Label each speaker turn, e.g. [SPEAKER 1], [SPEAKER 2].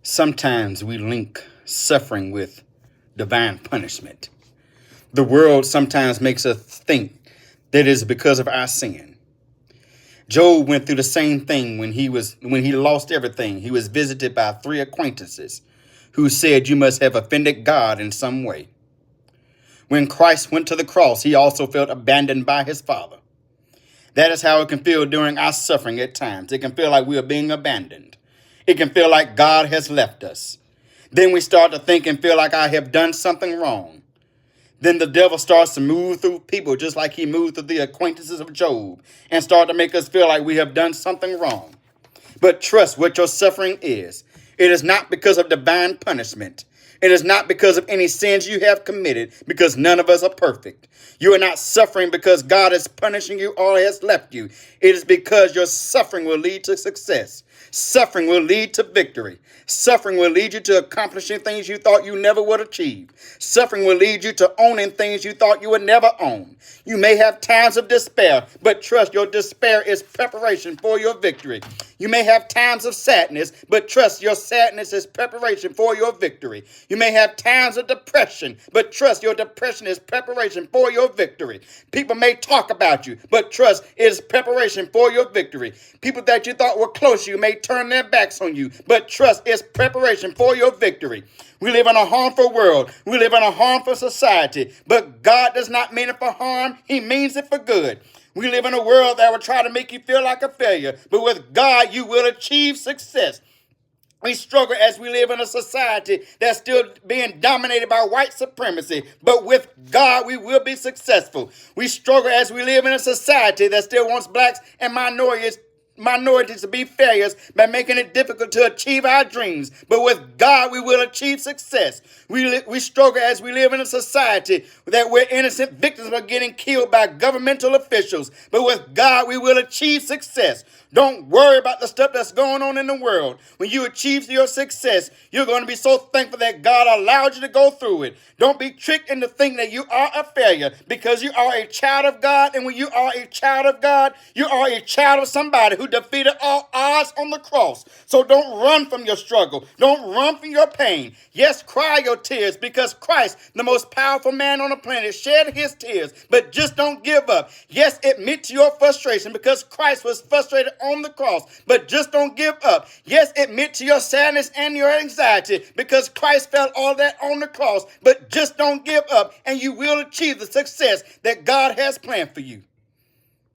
[SPEAKER 1] Sometimes we link suffering with divine punishment. The world sometimes makes us think that it is because of our sin. Job went through the same thing when he lost everything. He was visited by three acquaintances who said, "You must have offended God in some way." When Christ went to the cross, he also felt abandoned by his Father. That is how it can feel during our suffering at times. It can feel like we are being abandoned. It can feel like God has left us. Then we start to think and feel like I have done something wrong. Then the devil starts to move through people just like he moved through the acquaintances of Job and start to make us feel like we have done something wrong. But trust what your suffering is. It is not because of divine punishment. It is not because of any sins you have committed, because none of us are perfect. You are not suffering because God is punishing you or has left you. It is because your suffering will lead to success. Suffering will lead to victory. Suffering will lead you to accomplishing things you thought you never would achieve. Suffering will lead you to owning things you thought you would never own. You may have times of despair, but trust your despair is preparation for your victory. You may have times of sadness, but trust your sadness is preparation for your victory. You may have times of depression, but trust your depression is preparation for your victory. People may talk about you, but trust it is preparation for your victory. People that you thought were close to you may turn their backs on you, but trust it's preparation for your victory. We live in a harmful world. We live in a harmful society, but God does not mean it for harm. He means it for good. We live in a world that will try to make you feel like a failure, but with God, you will achieve success. We struggle as we live in a society that's still being dominated by white supremacy, but with God, we will be successful. We struggle as we live in a society that still wants blacks and minorities to be failures by making it difficult to achieve our dreams. But with God, we will achieve success. We struggle as we live in a society that where innocent victims are getting killed by governmental officials. But with God, we will achieve success. Don't worry about the stuff that's going on in the world. When you achieve your success, you're going to be so thankful that God allowed you to go through it. Don't be tricked into thinking that you are a failure, because you are a child of God. And when you are a child of God, you are a child of somebody who defeated all odds on the cross. So don't run from your struggle. Don't run from your pain. Yes, cry your tears, because Christ, the most powerful man on the planet, shed his tears. But just don't give up. Yes, admit to your frustration, because Christ was frustrated on the cross. But just don't give up. Yes, admit to your sadness and your anxiety, because Christ felt all that on the cross. But just don't give up, and you will achieve the success that God has planned for you.